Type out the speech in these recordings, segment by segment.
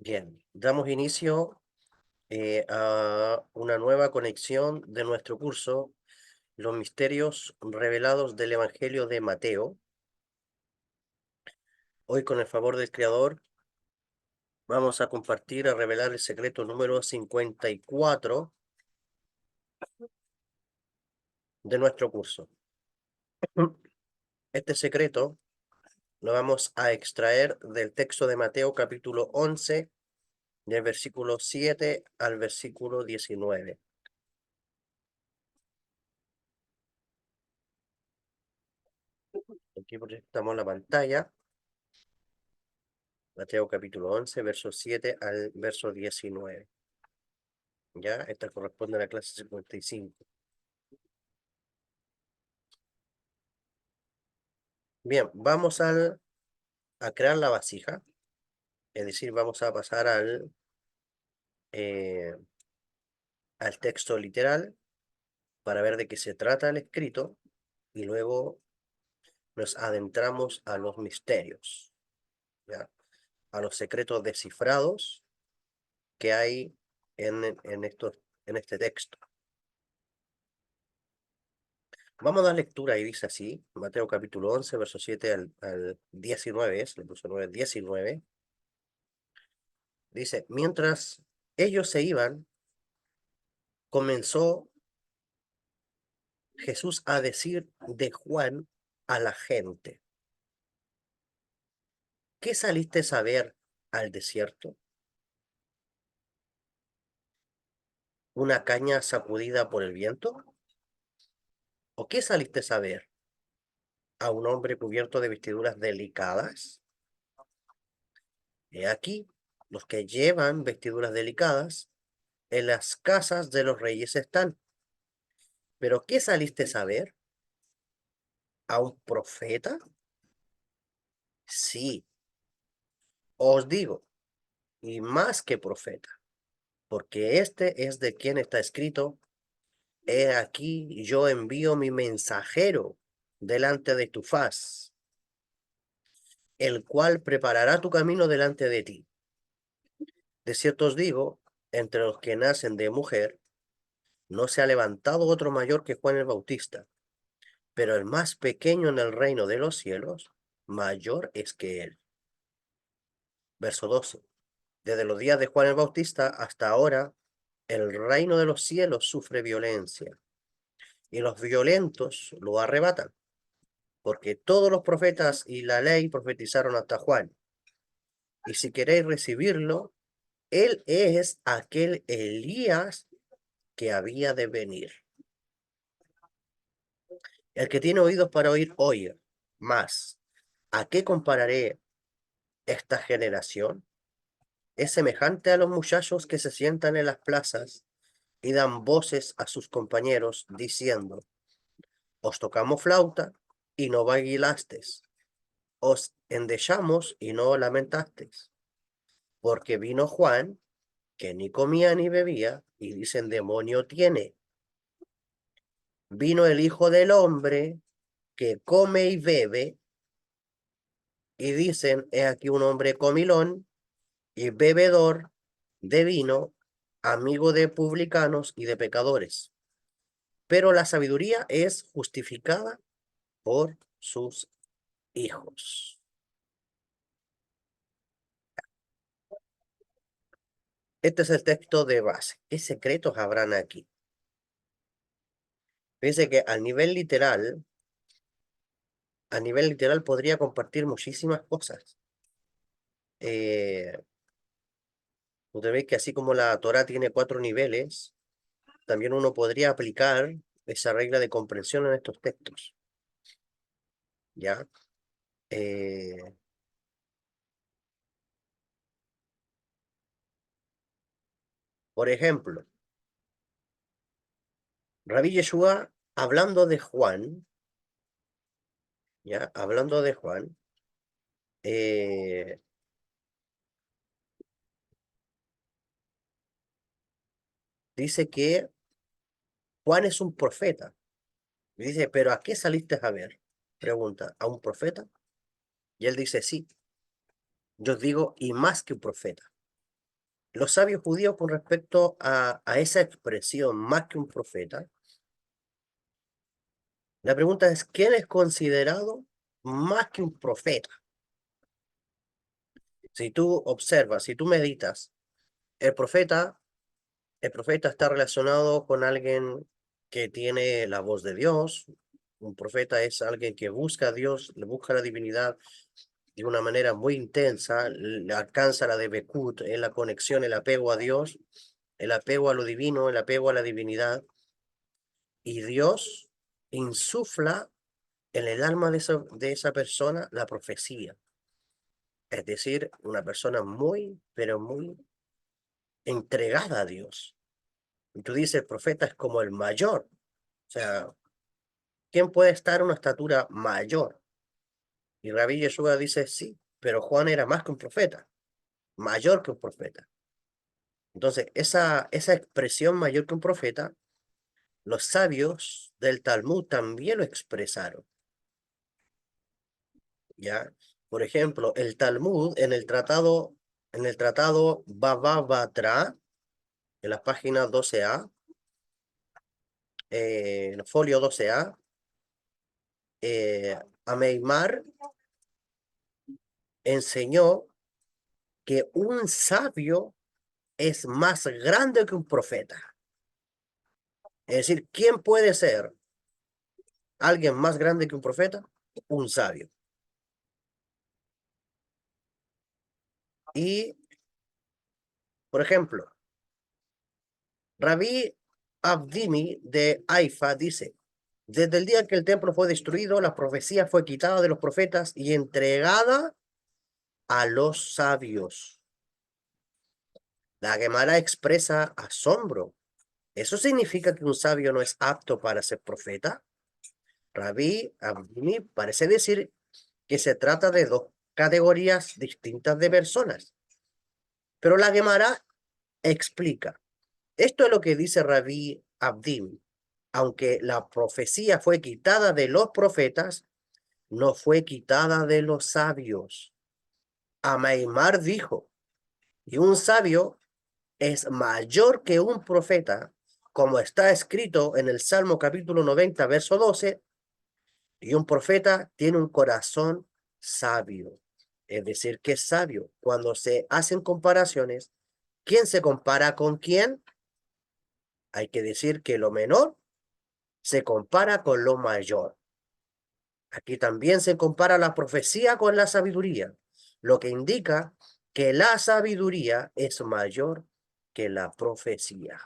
Bien, damos inicio a una nueva conexión de nuestro curso, Los misterios revelados del Evangelio de Mateo. Hoy, con el favor del Creador, vamos a compartir, a revelar el secreto número 54 de nuestro curso. Este secreto lo vamos a extraer del texto de Mateo capítulo 11, del versículo 7 al versículo 19. Aquí proyectamos la pantalla. Mateo capítulo 11, verso 7 al verso 19. ¿Ya? Esta corresponde a la clase 55. Bien, vamos a crear la vasija. Es decir, vamos a pasar eh, al texto literal para ver de qué se trata el escrito y luego nos adentramos a los misterios, ¿ya? A los secretos descifrados que hay en este texto. Vamos a dar lectura y dice así, Mateo capítulo 11, verso 7 al 19, le puso 9, 19. Dice, mientras ellos se iban, comenzó Jesús a decir de Juan a la gente, ¿qué saliste a ver al desierto? ¿Una caña sacudida por el viento? ¿O qué saliste a ver? ¿A un hombre cubierto de vestiduras delicadas? He aquí, los que llevan vestiduras delicadas en las casas de los reyes están. ¿Pero qué saliste a ver? ¿A un profeta? Sí, os digo, y más que profeta, porque este es de quien está escrito, he aquí yo envío mi mensajero delante de tu faz, el cual preparará tu camino delante de ti. De cierto os digo, entre los que nacen de mujer, no se ha levantado otro mayor que Juan el Bautista, pero el más pequeño en el reino de los cielos, mayor es que él. Verso 12. Desde los días de Juan el Bautista hasta ahora, el reino de los cielos sufre violencia, y los violentos lo arrebatan, porque todos los profetas y la ley profetizaron hasta Juan. Y si queréis recibirlo, él es aquel Elías que había de venir. El que tiene oídos para oír, oye. Más, ¿a qué compararé esta generación? Es semejante a los muchachos que se sientan en las plazas y dan voces a sus compañeros diciendo, os tocamos flauta y no bailasteis, os endechamos y no lamentasteis, porque vino Juan, que ni comía ni bebía, y dicen, demonio tiene. Vino el Hijo del Hombre, que come y bebe, y dicen, he aquí un hombre comilón y bebedor de vino, amigo de publicanos y de pecadores. Pero la sabiduría es justificada por sus hijos. Este es el texto de base. ¿Qué secretos habrán aquí? Fíjense que a nivel literal podría compartir muchísimas cosas. Usted ve que así como la Torah tiene 4 niveles, también uno podría aplicar esa regla de comprensión en estos textos. ¿Ya? Eh, por ejemplo, Rabí Yeshua, hablando de Juan, ¿ya? Hablando de Juan, eh, dice que Juan es un profeta. Y dice, ¿pero a qué saliste a ver? Pregunta, ¿a un profeta? Y él dice, sí, yo digo, y más que un profeta. los sabios judíos con respecto a esa expresión, más que un profeta, la pregunta es, ¿quién es considerado más que un profeta? Si tú observas, si tú meditas, el profeta, el profeta está relacionado con alguien que tiene la voz de Dios. Un profeta es alguien que busca a Dios, le busca la divinidad de una manera muy intensa, le alcanza la debekut, en la conexión, el apego a Dios, el apego a lo divino, el apego a la divinidad, y Dios insufla en el alma de esa persona la profecía. Es decir, una persona muy, pero muy entregada a Dios. Y tú dices, el profeta es como el mayor. O sea, ¿quién puede estar a una estatura mayor? Y Rabí Yeshua dice, sí, pero Juan era más que un profeta, mayor que un profeta. Entonces, esa expresión mayor que un profeta, los sabios del Talmud también lo expresaron, ¿ya? Por ejemplo, el Talmud en el tratado Baba Batra, en la página 12a, en el folio 12a, Ameimar enseñó que un sabio es más grande que un profeta. Es decir, ¿quién puede ser alguien más grande que un profeta? Un sabio. Y, por ejemplo, Rabí Abdimi de Haifa dice, desde el día que el templo fue destruido, la profecía fue quitada de los profetas y entregada a los sabios. La Gemara expresa asombro. ¿Eso significa que un sabio no es apto para ser profeta? Rabí Abdimi parece decir que se trata de dos categorías distintas de personas. Pero la Gemara explica. Esto es lo que dice Rabí Abdim. Aunque la profecía fue quitada de los profetas, no fue quitada de los sabios. Amaimar dijo, y un sabio es mayor que un profeta, como está escrito en el Salmo capítulo 90, verso 12, y un profeta tiene un corazón sabio. Es decir, que es sabio. Cuando se hacen comparaciones, ¿quién se compara con quién? Hay que decir que lo menor se compara con lo mayor. Aquí también se compara la profecía con la sabiduría, lo que indica que la sabiduría es mayor que la profecía.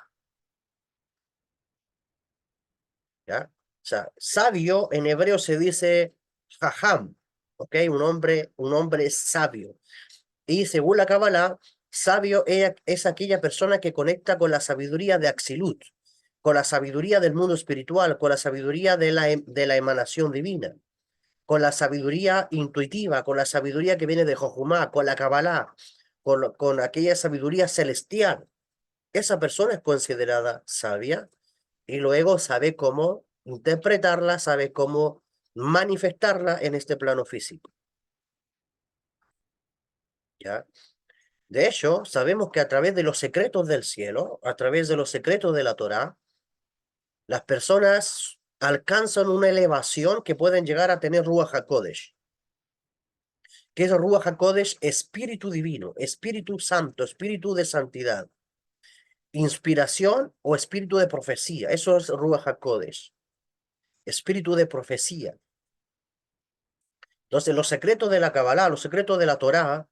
¿Ya? O sea, sabio en hebreo se dice jajam, ¿ok? Un hombre sabio. Y según la Kabbalah, sabio es aquella persona que conecta con la sabiduría de Axilut, con la sabiduría del mundo espiritual, con la sabiduría de la emanación divina, con la sabiduría intuitiva, con la sabiduría que viene de Jojumá, con la Kabbalah, con aquella sabiduría celestial. Esa persona es considerada sabia y luego sabe cómo interpretarla, sabe cómo manifestarla en este plano físico. ¿Ya? De hecho, sabemos que a través de los secretos del cielo, a través de los secretos de la Torá, las personas alcanzan una elevación que pueden llegar a tener Ruach HaKodesh. ¿Qué es Ruach HaKodesh? Espíritu divino, Espíritu Santo, Espíritu de santidad, inspiración o espíritu de profecía. Eso es Ruach HaKodesh, espíritu de profecía. Entonces, los secretos de la Kabbalah, los secretos de la Torá,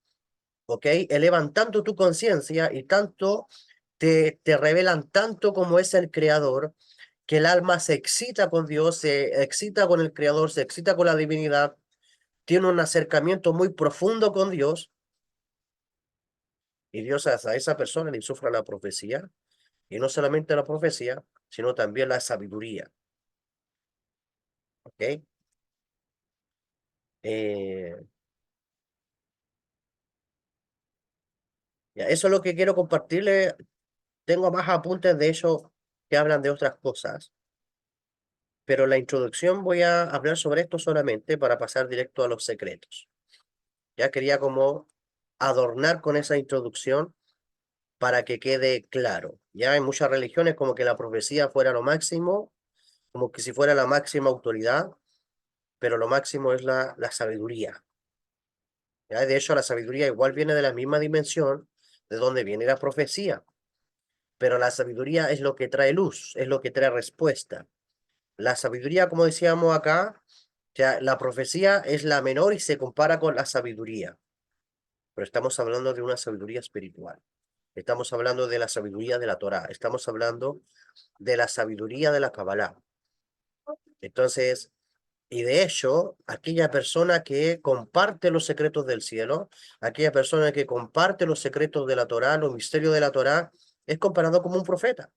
¿ok? Elevan tanto tu conciencia y tanto te revelan tanto como es el Creador, que el alma se excita con Dios, se excita con el Creador, se excita con la divinidad, tiene un acercamiento muy profundo con Dios, y Dios a esa persona le insufla la profecía, y no solamente la profecía, sino también la sabiduría, ¿ok? Eh, ya, eso es lo que quiero compartirle. Tengo más apuntes de eso que hablan de otras cosas, pero la introducción voy a hablar sobre esto solamente para pasar directo a los secretos. Ya quería como adornar con esa introducción para que quede claro. Ya en muchas religiones como que la profecía fuera lo máximo, como que si fuera la máxima autoridad, pero lo máximo es la sabiduría. ¿Ya? De hecho, la sabiduría igual viene de la misma dimensión de donde viene la profecía, pero la sabiduría es lo que trae luz, es lo que trae respuesta. La sabiduría, como decíamos acá, ya la profecía es la menor y se compara con la sabiduría, pero estamos hablando de una sabiduría espiritual. Estamos hablando de la sabiduría de la Torá, estamos hablando de la sabiduría de la Kabbalah. Entonces, y de hecho, aquella persona que comparte los secretos del cielo, aquella persona que comparte los secretos de la Torá, los misterios de la Torá, es comparado como un profeta.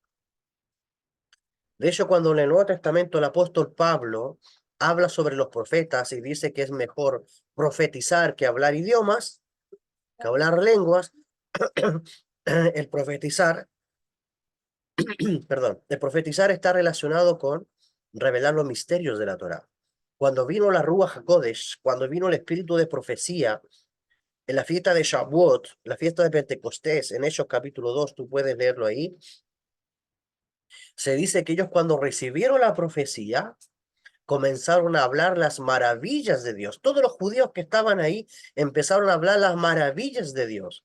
De hecho, cuando en el Nuevo Testamento el apóstol Pablo habla sobre los profetas y dice que es mejor profetizar que hablar idiomas, que hablar lenguas, el profetizar, perdón, el profetizar está relacionado con revelar los misterios de la Torá. Cuando vino la Ruach HaKodesh, cuando vino el espíritu de profecía, en la fiesta de Shavuot, la fiesta de Pentecostés, en Hechos capítulo 2, tú puedes leerlo ahí, se dice que ellos cuando recibieron la profecía, comenzaron a hablar las maravillas de Dios. Todos los judíos que estaban ahí empezaron a hablar las maravillas de Dios.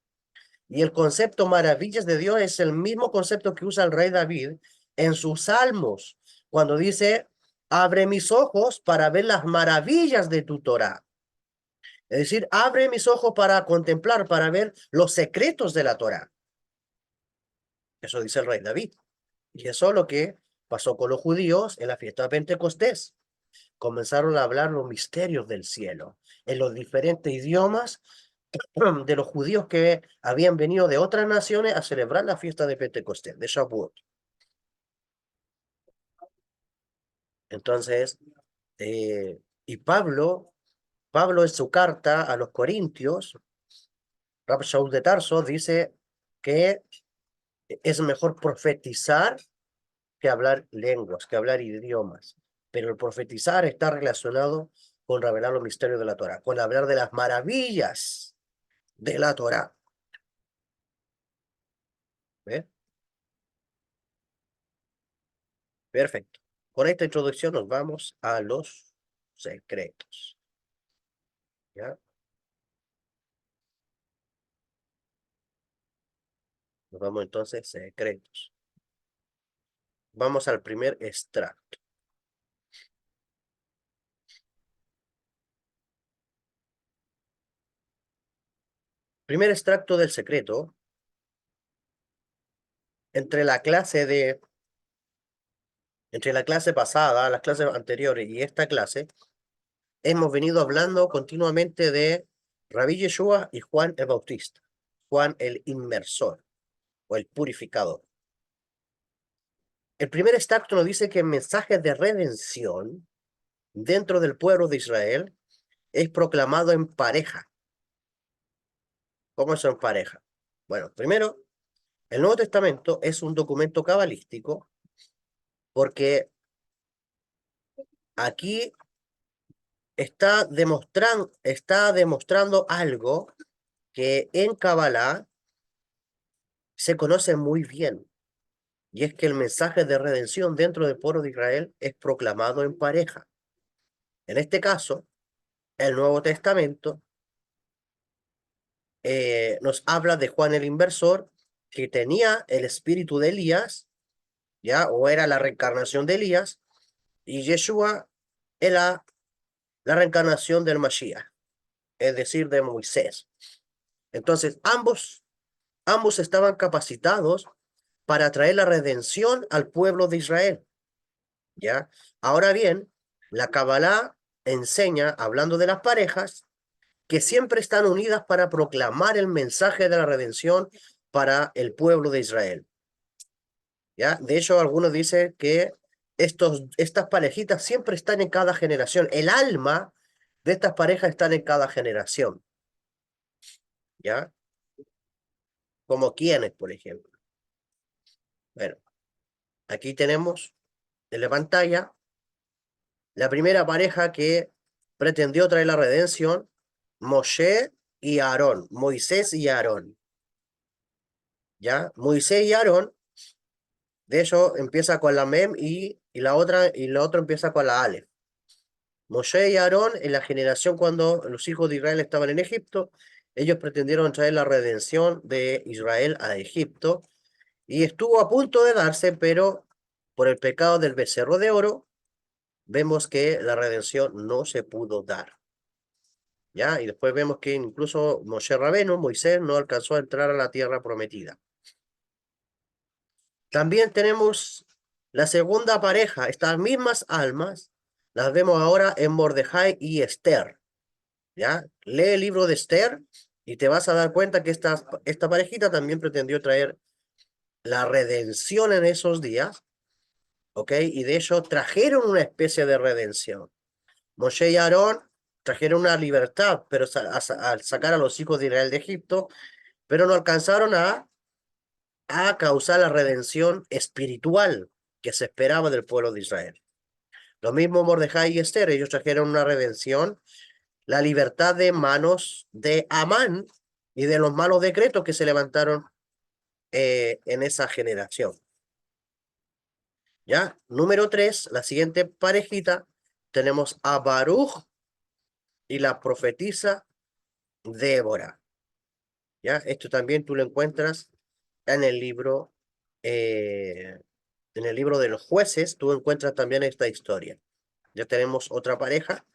Y el concepto maravillas de Dios es el mismo concepto que usa el rey David en sus salmos, cuando dice, abre mis ojos para ver las maravillas de tu Torah. Es decir, abre mis ojos para contemplar, para ver los secretos de la Torah. Eso dice el rey David. Y eso es lo que pasó con los judíos en la fiesta de Pentecostés. Comenzaron a hablar los misterios del cielo en los diferentes idiomas de los judíos que habían venido de otras naciones a celebrar la fiesta de Pentecostés, de Shavuot. Entonces, y Pablo en su carta a los Corintios, Rab Shaul de Tarso dice que es mejor profetizar que hablar lenguas, que hablar idiomas. Pero el profetizar está relacionado con revelar los misterios de la Torah, con hablar de las maravillas de la Torah. ¿Ve? Perfecto. Con esta introducción nos vamos a los secretos. ¿Ya? Nos vamos entonces secretos. Vamos al primer extracto. Primer extracto del secreto. Entre la clase de, entre la clase pasada, las clases anteriores y esta clase, hemos venido hablando continuamente de Rabí Yeshua y Juan el Bautista. Juan el inmersor o el purificador. El primer extracto nos dice que el mensaje de redención dentro del pueblo de Israel es proclamado en pareja. ¿Cómo es en pareja? Bueno, primero, el Nuevo Testamento es un documento cabalístico porque aquí está demostrando algo que en Kabbalah se conoce muy bien, y es que el mensaje de redención dentro del pueblo de Israel es proclamado en pareja. En este caso, el Nuevo Testamento nos habla de Juan el Inversor, que tenía el espíritu de Elías, ¿ya? O era la reencarnación de Elías, y Yeshua era la reencarnación del Mashiach, es decir, de Moisés. Entonces, ambos estaban capacitados para traer la redención al pueblo de Israel, ¿ya? Ahora bien, la Kabbalah enseña, hablando de las parejas, que siempre están unidas para proclamar el mensaje de la redención para el pueblo de Israel, ¿ya? De hecho, algunos dicen que estas parejitas siempre están en cada generación. El alma de estas parejas están en cada generación, ¿ya? Como quienes, por ejemplo. Bueno, aquí tenemos en la pantalla la primera pareja que pretendió traer la redención, Moshe y Aarón, Moisés y Aarón. ¿ya? Moisés y Aarón, de hecho, empieza con la Mem y la otra empieza con la Aleph. Moshe y Aarón, en la generación cuando los hijos de Israel estaban en Egipto, ellos pretendieron traer la redención de Israel a Egipto y estuvo a punto de darse, pero por el pecado del becerro de oro, vemos que la redención no se pudo dar. ¿Ya? Y después vemos que incluso Moshe Rabeno, Moisés, no alcanzó a entrar a la tierra prometida. También tenemos la segunda pareja, estas mismas almas, las vemos ahora en Mordejai y Esther. ¿Ya? Lee el libro de Esther y te vas a dar cuenta que esta parejita también pretendió traer la redención en esos días, ¿ok? Y de hecho trajeron una especie de redención. Moshe y Aarón trajeron una libertad, pero al sacar a los hijos de Israel de Egipto, pero no alcanzaron a causar la redención espiritual que se esperaba del pueblo de Israel. Lo mismo Mordejai y Esther, ellos trajeron una redención, la libertad de manos de Amán y de los malos decretos que se levantaron en esa generación. ¿Ya? Número 3, la siguiente parejita, tenemos a Baruch y la profetisa Débora. ¿Ya? Esto también tú lo encuentras en el libro, eh, en el libro de los jueces, tú encuentras también esta historia. Ya tenemos otra pareja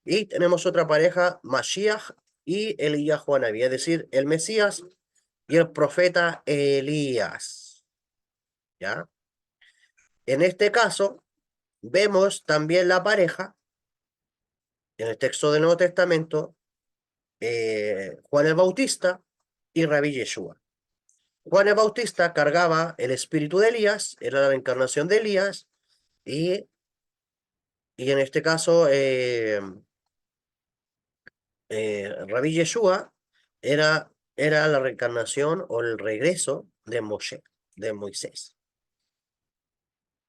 y tenemos otra pareja, Mashiach y Elías Juanabí, es decir, el Mesías y el profeta Elías. ¿Ya? En este caso, vemos también la pareja en el texto del Nuevo Testamento, Juan el Bautista y Rabí Yeshua. Juan el Bautista cargaba el espíritu de Elías, era la encarnación de Elías, y, y en este caso, Rabí Yeshua era la reencarnación o el regreso de Moshe, de Moisés.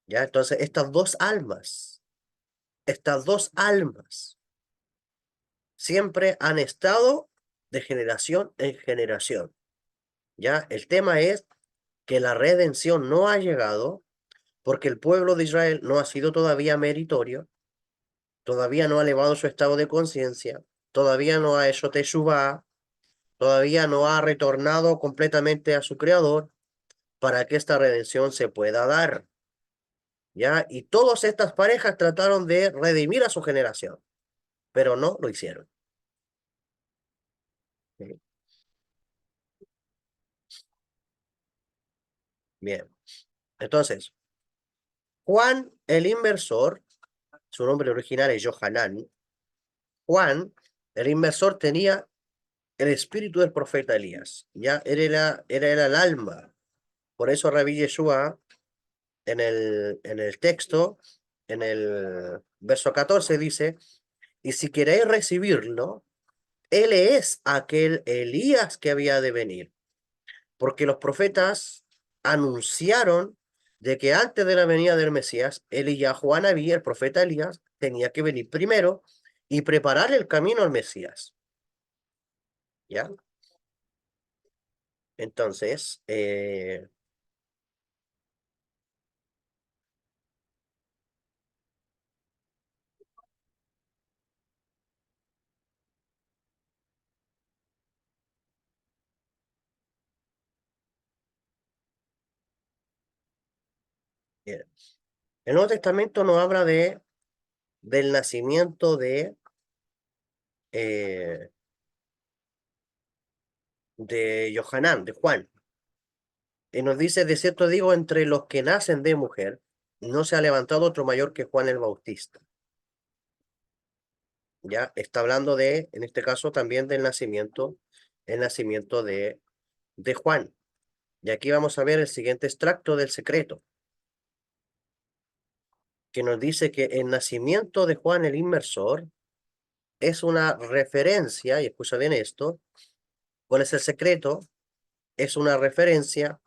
¿Ya? Entonces, estas dos almas, siempre han estado de generación en generación. ¿Ya? El tema es que la redención no ha llegado porque el pueblo de Israel no ha sido todavía meritorio, todavía no ha elevado su estado de conciencia, todavía no ha hecho teshuvá, todavía no ha retornado completamente a su creador para que esta redención se pueda dar. ¿Ya? Y todas estas parejas trataron de redimir a su generación, pero no lo hicieron. ¿Sí? Bien. Entonces, Juan el inversor, su nombre original es Johanán. Juan el inversor tenía el espíritu del profeta Elías. Ya era el alma. Por eso Rabí Yeshua en el texto, en el verso 14 dice, y si queréis recibirlo, él es aquel Elías que había de venir. Porque los profetas anunciaron de que antes de la venida del Mesías, Elías, Juan había, el profeta Elías, tenía que venir primero y preparar el camino al Mesías. ¿Ya? Entonces, bien, el Nuevo Testamento nos habla del nacimiento eh, de Johanán, de Juan. Y nos dice, de cierto digo, entre los que nacen de mujer, no se ha levantado otro mayor que Juan el Bautista. Ya está hablando en este caso también del nacimiento, el nacimiento de Juan. Y aquí vamos a ver el siguiente extracto del secreto, que nos dice que el nacimiento de Juan el Inmersor es una referencia, y escucha bien esto, ¿cuál es el secreto? Es una referencia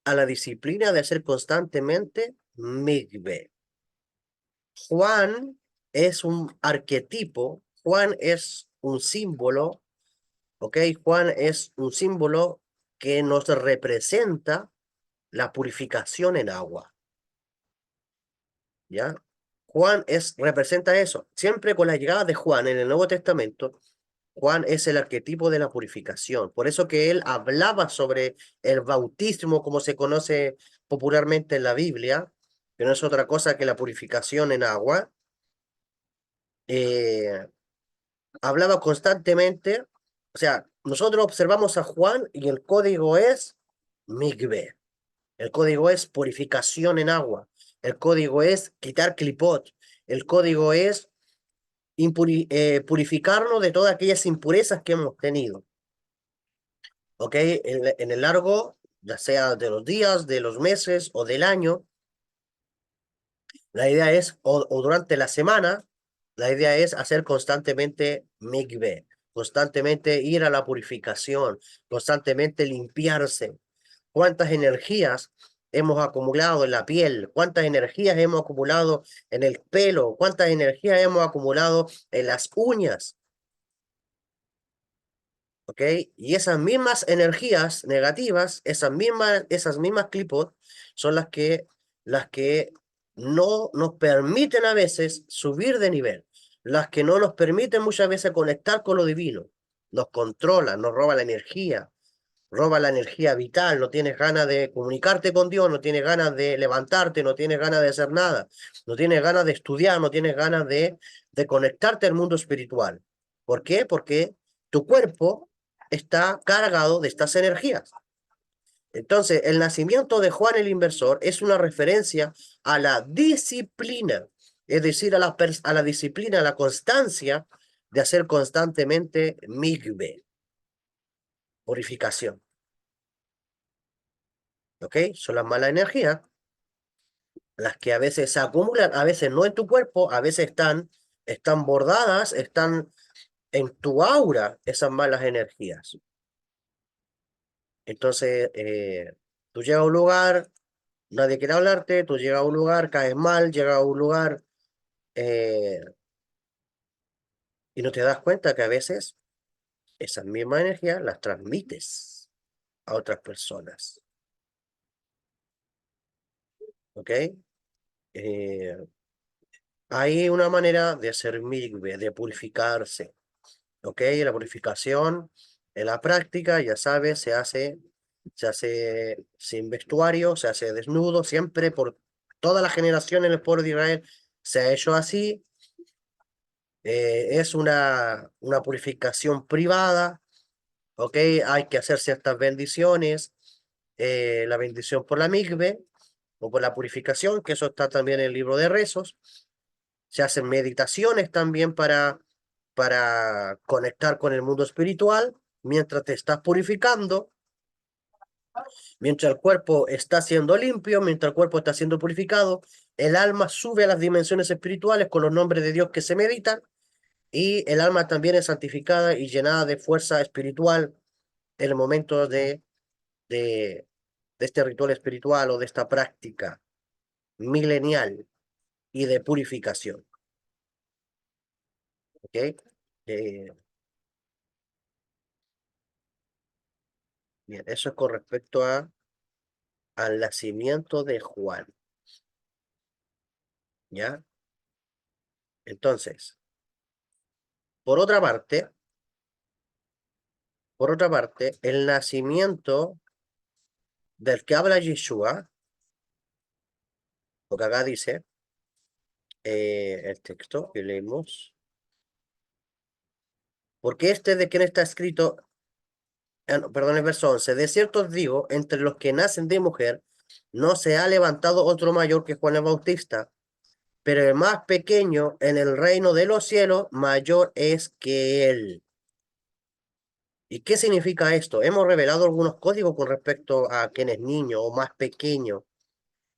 a la disciplina de hacer constantemente migbe. Juan es un arquetipo, Juan es un símbolo, ¿ok? Juan es un símbolo que nos representa la purificación en agua, ¿ya? Juan representa eso. Siempre con la llegada de Juan en el Nuevo Testamento, Juan es el arquetipo de la purificación. Por eso que él hablaba sobre el bautismo, como se conoce popularmente en la Biblia, que no es otra cosa que la purificación en agua. Eh, Hablaba constantemente, o sea, nosotros observamos a Juan y el código es migbe. El código es purificación en agua. El código es quitar clipot. El código es purificarnos de todas aquellas impurezas que hemos tenido. ¿Ok? En el largo, ya sea de los días, de los meses o del año, la idea es, o durante la semana, la idea es hacer constantemente mikveh, constantemente ir a la purificación, constantemente limpiarse. ¿Cuántas energías hemos acumulado en la piel? ¿Cuántas energías hemos acumulado en el pelo? ¿Cuántas energías hemos acumulado en las uñas? ¿Ok? Y esas mismas energías negativas, esas mismas clipot, son las que no nos permiten a veces subir de nivel, las que no nos permiten muchas veces conectar con lo divino, nos controlan, nos roba la energía vital, no tienes ganas de comunicarte con Dios, no tienes ganas de levantarte, no tienes ganas de hacer nada, no tienes ganas de estudiar, no tienes ganas de conectarte al mundo espiritual. ¿Por qué? Porque tu cuerpo está cargado de estas energías. Entonces, el nacimiento de Juan el Inversor es una referencia a la disciplina, es decir, a la disciplina, a la constancia de hacer constantemente migbe, purificación. ¿Ok? Son las malas energías, las que a veces se acumulan, a veces no en tu cuerpo, a veces están bordadas, están en tu aura, esas malas energías. Entonces, tú llegas a un lugar, nadie quiere hablarte, tú llegas a un lugar, caes mal, llegas a un lugar eh, y no te das cuenta que a veces esas mismas energías las transmites a otras personas. ¿Ok? Eh, Hay una manera de hacer migbe, de purificarse. ¿Ok? La purificación en la práctica, ya sabes, se hace sin vestuario, se hace desnudo, siempre por toda la generación en el pueblo de Israel se ha hecho así. Es una purificación privada, ¿ok? Hay que hacer ciertas bendiciones, la bendición por la migbe o por la purificación, que eso está también en el libro de rezos. Se hacen meditaciones también para conectar con el mundo espiritual mientras te estás purificando, mientras el cuerpo está siendo limpio, mientras el cuerpo está siendo purificado, el alma sube a las dimensiones espirituales con los nombres de Dios que se meditan y el alma también es santificada y llenada de fuerza espiritual en el momento de, de este ritual espiritual o de esta práctica milenial y de purificación. ¿Ok? Eh, Bien, eso es con respecto al nacimiento de Juan, ¿ya? Entonces, por otra parte, el nacimiento del que habla Yeshua, lo que acá dice, el texto que leemos, porque este de quien está escrito, no, perdón, el verso 11, de cierto os digo, entre los que nacen de mujer, no se ha levantado otro mayor que Juan el Bautista, pero el más pequeño en el reino de los cielos, mayor es que él. ¿Y qué significa esto? Hemos revelado algunos códigos con respecto a quien es niño o más pequeño.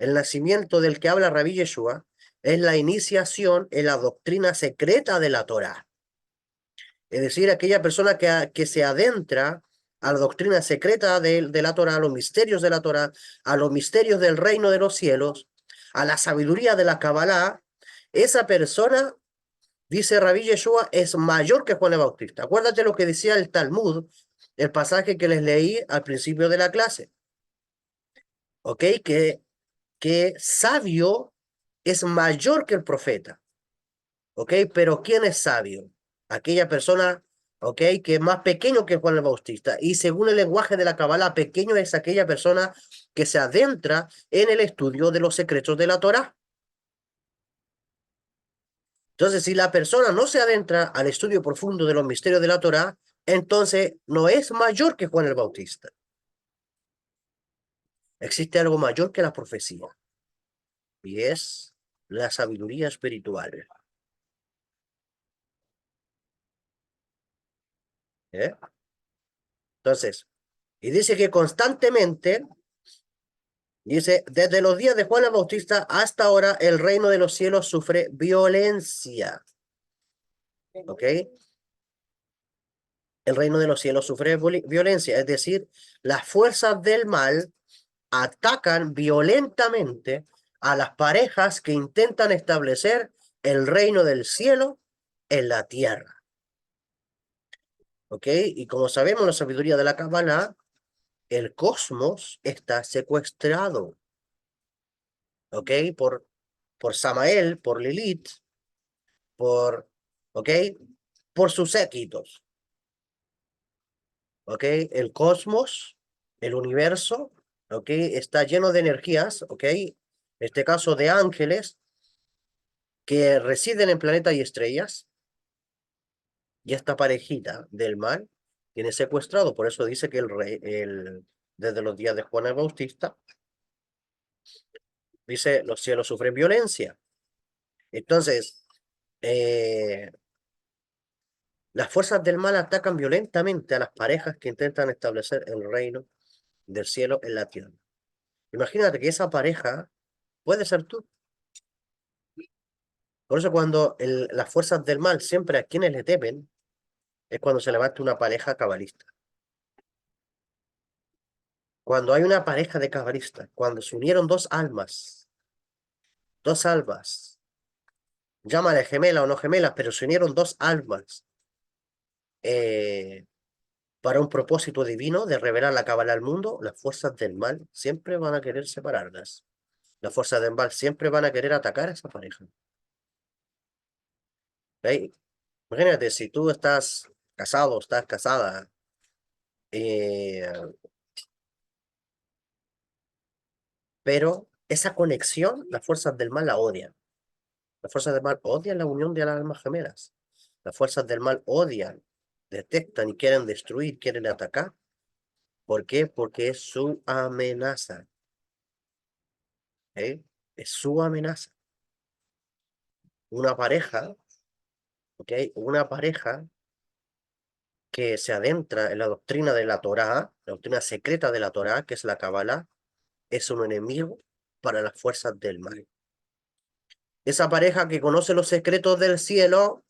El nacimiento del que habla Rabí Yeshua es la iniciación en la doctrina secreta de la Torá. Es decir, aquella persona que se adentra a la doctrina secreta de la Torá, a los misterios de la Torá, a los misterios del reino de los cielos, a la sabiduría de la Kabbalah, esa persona, dice Rabí Yeshua, es mayor que Juan el Bautista. Acuérdate lo que decía el Talmud el pasaje que les leí al principio de la clase. ¿Ok? Que sabio es mayor que el profeta. ¿Ok? Pero ¿quién es sabio? Aquella persona, ¿ok? Que es más pequeño que Juan el Bautista. Y según el lenguaje de la Kabbalah, pequeño es aquella persona que se adentra en el estudio de los secretos de la Torá. Entonces, si la persona no se adentra al estudio profundo de los misterios de la Torá, entonces no es mayor que Juan el Bautista. Existe algo mayor que la profecía, y es la sabiduría espiritual. ¿Eh? Entonces, y dice que constantemente, dice, desde los días de Juan el Bautista hasta ahora, el reino de los cielos sufre violencia. ¿Ok? El reino de los cielos sufre violencia, es decir, las fuerzas del mal atacan violentamente a las parejas que intentan establecer el reino del cielo en la tierra. ¿Ok? Y como sabemos, la sabiduría de la Kabbalah, el cosmos está secuestrado. ¿Ok? Por Samael, por Lilith, ¿ok? Por sus séquitos. ¿Ok? El cosmos, el universo, ¿ok? Está lleno de energías, ¿ok? En este caso de ángeles que residen en planetas y estrellas, y esta parejita del mal tiene secuestrado. Por eso dice que desde los días de Juan el Bautista, dice, los cielos sufren violencia. Entonces, eh, las fuerzas del mal atacan violentamente a las parejas que intentan establecer el reino del cielo en la tierra. Imagínate que esa pareja puede ser tú. Por eso cuando las fuerzas del mal siempre a quienes le temen, es cuando se levanta una pareja cabalista. Cuando hay una pareja de cabalistas, cuando se unieron dos almas, llámale gemela o no gemelas, pero se unieron dos almas eh, para un propósito divino de revelar la cábala al mundo, las fuerzas del mal siempre van a querer separarlas. Las fuerzas del mal siempre van a querer atacar a esa pareja. ¿Veis? Imagínate, si tú estás casado, estás casada, eh, pero esa conexión, las fuerzas del mal la odian. Las fuerzas del mal odian la unión de las almas gemelas. Las fuerzas del mal odian, detectan y quieren destruir, quieren atacar. ¿Por qué? Porque es su amenaza. ¿Eh? Es su amenaza. Una pareja, ¿ok? Una pareja que se adentra en la doctrina de la Torá, la doctrina secreta de la Torá, que es la Kabbalah, es un enemigo para las fuerzas del mal. Esa pareja que conoce los secretos del cielo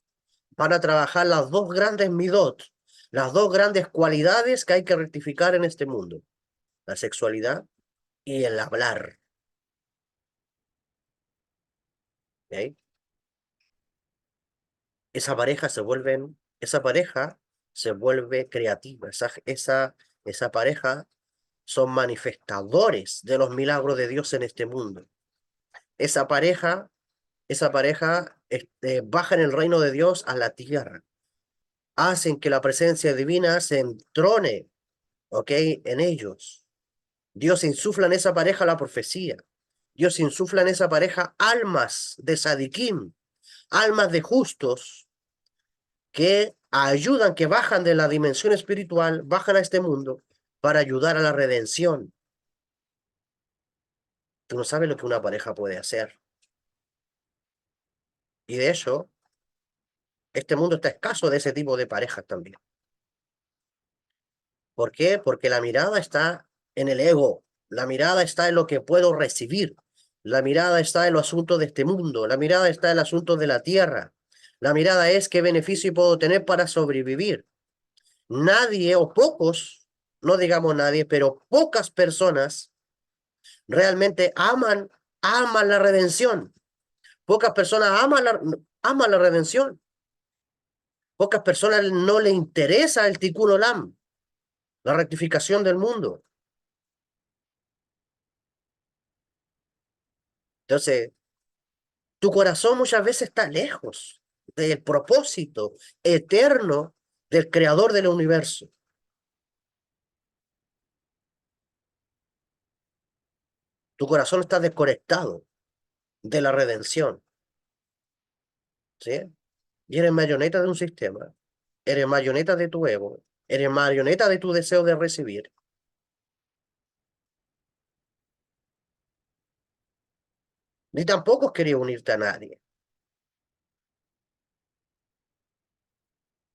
van a trabajar las dos grandes midot, las dos grandes cualidades que hay que rectificar en este mundo, la sexualidad y el hablar. ¿Ok? Esa pareja se vuelve creativa, esa pareja son manifestadores de los milagros de Dios en este mundo. Esa pareja, baja en el reino de Dios a la tierra, hacen que la presencia divina se entrone, ¿ok? En ellos. Dios insufla en esa pareja la profecía. Dios insufla en esa pareja almas de sadiquín, almas de justos que ayudan, que bajan de la dimensión espiritual, bajan a este mundo para ayudar a la redención. Tú no sabes lo que una pareja puede hacer. Y de hecho, este mundo está escaso de ese tipo de parejas también. ¿Por qué? Porque la mirada está en el ego, la mirada está en lo que puedo recibir, la mirada está en los asuntos de este mundo, la mirada está en los asuntos de la tierra, la mirada es qué beneficio puedo tener para sobrevivir. Nadie o pocos, no digamos nadie, pero pocas personas realmente aman la redención. Pocas personas aman la redención. Pocas personas no le interesa el tikkun olam. la rectificación del mundo. Entonces, tu corazón muchas veces está lejos del propósito eterno del creador del universo. Tu corazón está desconectado de la redención, ¿sí? Y eres marioneta de un sistema, eres marioneta de tu ego, eres marioneta de tu deseo de recibir, ni tampoco querías unirte a nadie.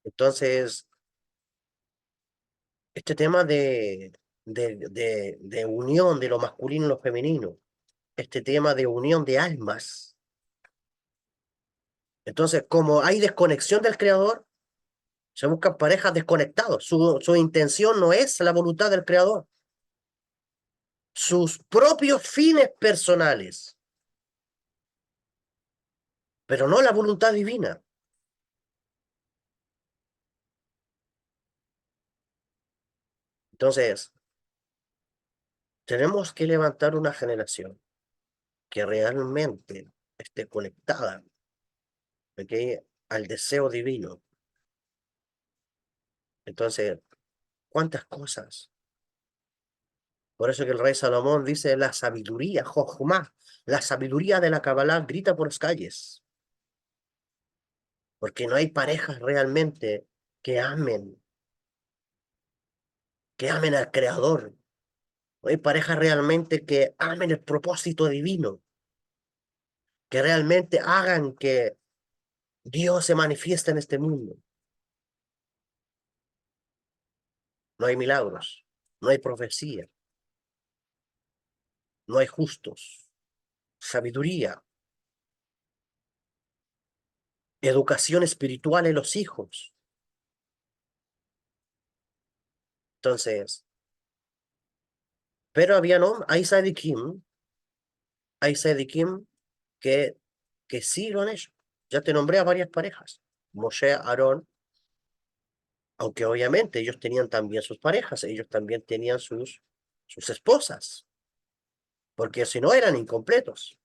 Entonces, este tema de unión de lo masculino y lo femenino, este tema de unión de almas. Entonces, como hay desconexión del creador, se buscan parejas desconectados. Su intención no es la voluntad del creador, sus propios fines personales, pero no la voluntad divina. Entonces, tenemos que levantar una generación que realmente esté conectada, ¿ok?, al deseo divino. Entonces, ¿cuántas cosas? Por eso que el rey Salomón dice la sabiduría, Jochma, la sabiduría de la Kabbalah grita por las calles, porque no hay parejas realmente que amen al Creador. No hay parejas realmente que amen el propósito divino, que realmente hagan que Dios se manifieste en este mundo. No hay milagros, no hay profecía, no hay justos, sabiduría, educación espiritual en los hijos. Entonces, pero había no, hay sadikim que, que sí lo han hecho. Ya te nombré a varias parejas, Moshe, Aarón, aunque obviamente ellos tenían también sus parejas, ellos también tenían sus esposas, porque si no eran incompletos,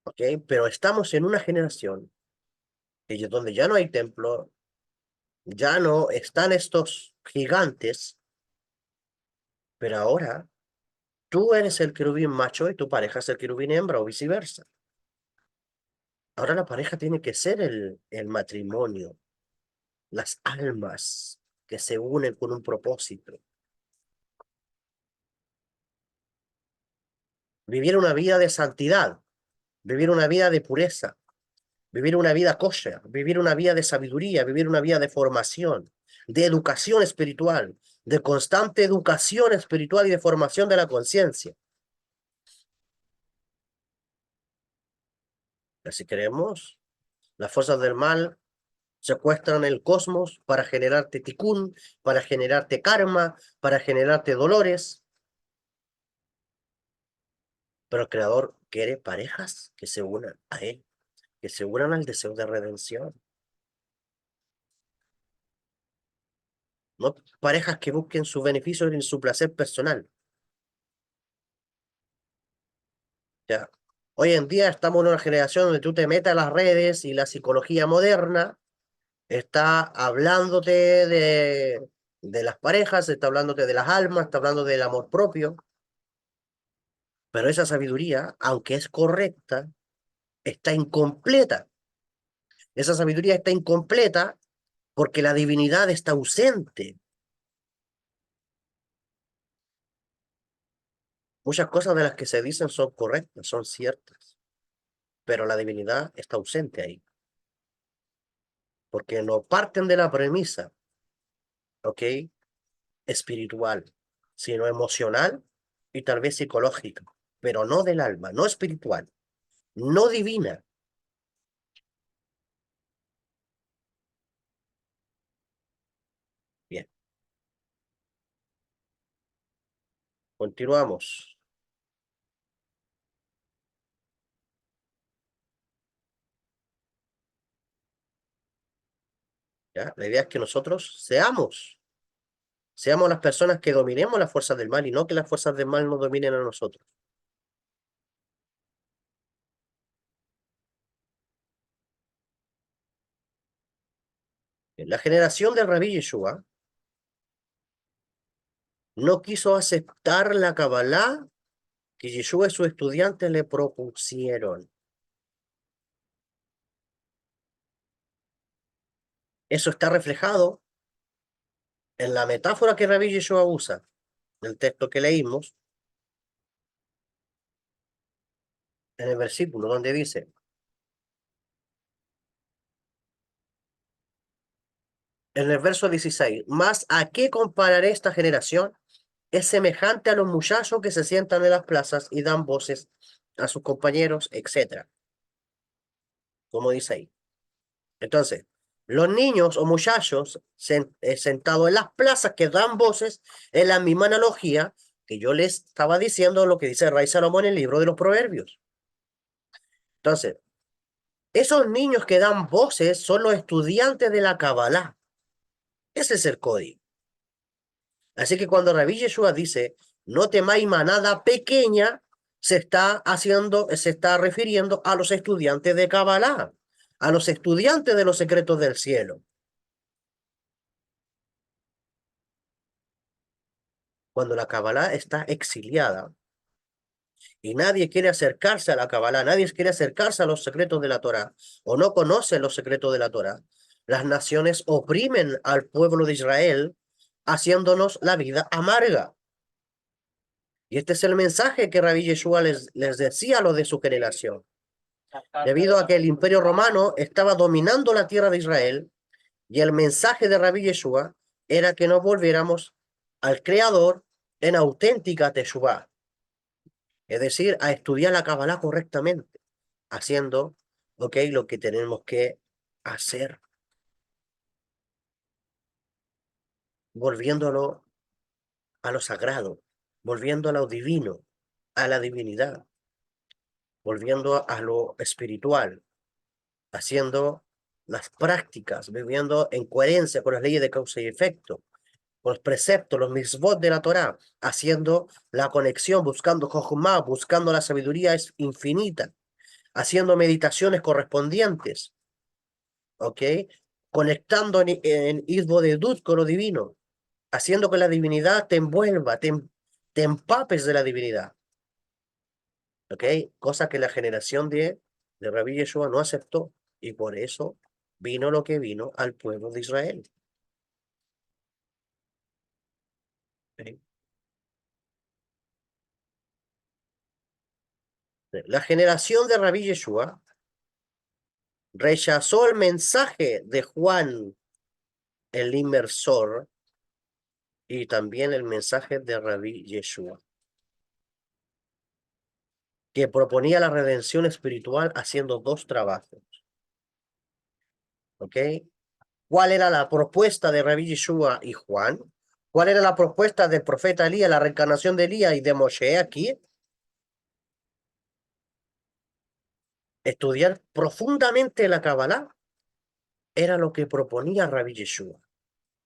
¿ok? Pero estamos en una generación donde ya no hay templo, ya no están estos gigantes, pero ahora tú eres el querubín macho y tu pareja es el querubín hembra o viceversa. Ahora la pareja tiene que ser el matrimonio, las almas que se unen con un propósito. Vivir una vida de santidad, vivir una vida de pureza, vivir una vida kosher, vivir una vida de sabiduría, vivir una vida de formación, de educación espiritual, de constante educación espiritual y de formación de la conciencia. Así queremos, las fuerzas del mal secuestran el cosmos para generarte tikkun, para generarte karma, para generarte dolores, pero el Creador quiere parejas que se unan a Él, que se unan al deseo de redención, no parejas que busquen su beneficio y su placer personal. Ya. Hoy en día estamos en una generación donde tú te metes a las redes y la psicología moderna está hablándote de las parejas, está hablándote de las almas, está hablando del amor propio, pero esa sabiduría, aunque es correcta, está incompleta. Esa sabiduría está incompleta porque la divinidad está ausente. Muchas cosas de las que se dicen son correctas, son ciertas, pero la divinidad está ausente ahí, porque no parten de la premisa, ¿ok?, espiritual, sino emocional y tal vez psicológica, pero no del alma, no espiritual, no divina. Bien, continuamos. ¿ya? La idea es que nosotros seamos las personas que dominemos las fuerzas del mal y no que las fuerzas del mal nos dominen a nosotros. La generación del Rabí Yeshua no quiso aceptar la Kabbalah que Yeshua y sus estudiantes le propusieron. Eso está reflejado en la metáfora que Rabí Yeshua usa, del texto que leímos, en el versículo donde dice, en el verso 16, ¿más a qué compararé esta generación? Es semejante a los muchachos que se sientan en las plazas y dan voces a sus compañeros, etcétera, como dice ahí. Entonces, los niños o muchachos sentados en las plazas que dan voces es la misma analogía que yo les estaba diciendo lo que dice Ray Salomón en el libro de los Proverbios. Entonces, esos niños que dan voces son los estudiantes de la Kabbalah. Ese es el código. Así que cuando Rabí Yeshua dice, no temáis manada pequeña, se está refiriendo a los estudiantes de Kabbalah, a los estudiantes de los secretos del cielo. Cuando la Kabbalah está exiliada y nadie quiere acercarse a la Kabbalah, nadie quiere acercarse a los secretos de la Torah o no conoce los secretos de la Torah, las naciones oprimen al pueblo de Israel haciéndonos la vida amarga. Y este es el mensaje que Rabí Yeshua les decía a los de su generación. Debido a que el Imperio Romano estaba dominando la tierra de Israel, y el mensaje de Rabí Yeshua era que nos volviéramos al Creador en auténtica Teshuvah, es decir, a estudiar la Kabbalah correctamente, haciendo, ok, lo que tenemos que hacer, volviéndolo a lo sagrado, volviendo a lo divino, a la divinidad, volviendo a lo espiritual, haciendo las prácticas, viviendo en coherencia con las leyes de causa y efecto, con los preceptos, los mitzvot de la Torá, haciendo la conexión, buscando Jochma, buscando la sabiduría es infinita, haciendo meditaciones correspondientes, ¿ok? Conectando en Isbo de Dud con lo divino, haciendo que la divinidad te envuelva, te empapes de la divinidad, ¿ok? Cosa que la generación de Rabí Yeshua no aceptó, y por eso vino lo que vino al pueblo de Israel. ¿Ok? La generación de Rabí Yeshua rechazó el mensaje de Juan el inmersor y también el mensaje de Rabí Yeshua, que proponía la redención espiritual haciendo dos trabajos. ¿Ok? ¿Cuál era la propuesta de Rabí Yeshua y Juan? ¿Cuál era la propuesta del profeta Elías, la reencarnación de Elías y de Moshe aquí? Estudiar profundamente la Kabbalah era lo que proponía Rabí Yeshua.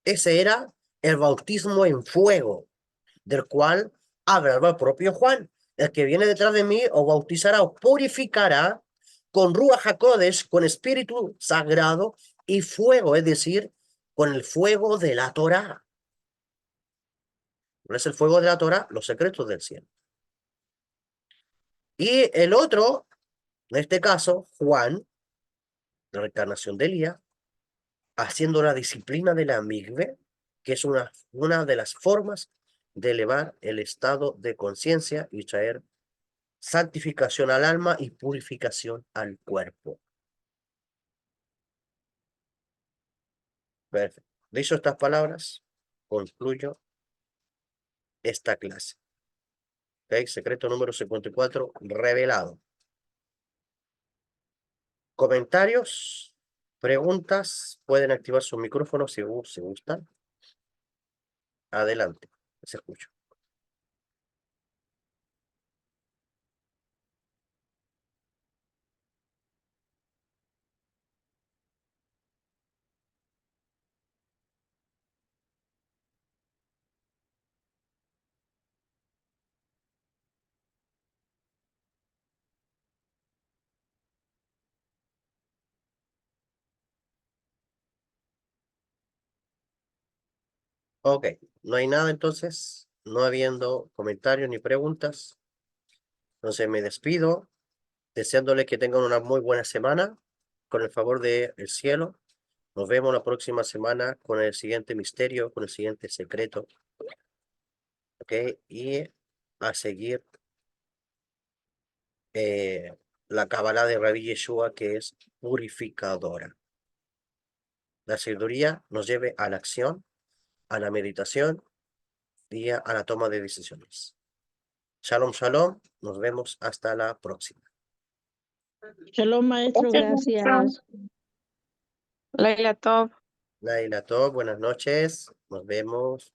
Ese era el bautismo en fuego, del cual hablaba el propio Juan. El que viene detrás de mí os bautizará, os purificará con Ruach HaKodesh, con espíritu sagrado y fuego, es decir, con el fuego de la Torá. ¿No es el fuego de la Torá? Los secretos del cielo. Y el otro, en este caso, Juan, la reencarnación de Elías, haciendo la disciplina de la migbe, que es una de las formas de elevar el estado de conciencia y traer santificación al alma y purificación al cuerpo. Perfecto. Dicho estas palabras, concluyo esta clase. ¿Ok? Secreto número 54, revelado. Comentarios, preguntas, pueden activar su micrófono si gustan. Adelante, se escucha. Ok, no hay nada entonces, no habiendo comentarios ni preguntas. Entonces me despido, deseándole que tengan una muy buena semana, con el favor del cielo. Nos vemos la próxima semana con el siguiente misterio, con el siguiente secreto. Ok, y a seguir la Kabbalah de Rabbi Yeshua, que es purificadora. La sabiduría nos lleve a la acción, a la meditación y a la toma de decisiones. Shalom, shalom. Nos vemos hasta la próxima. Shalom, maestro, gracias. Laila Tov. Laila Tov, buenas noches. Nos vemos.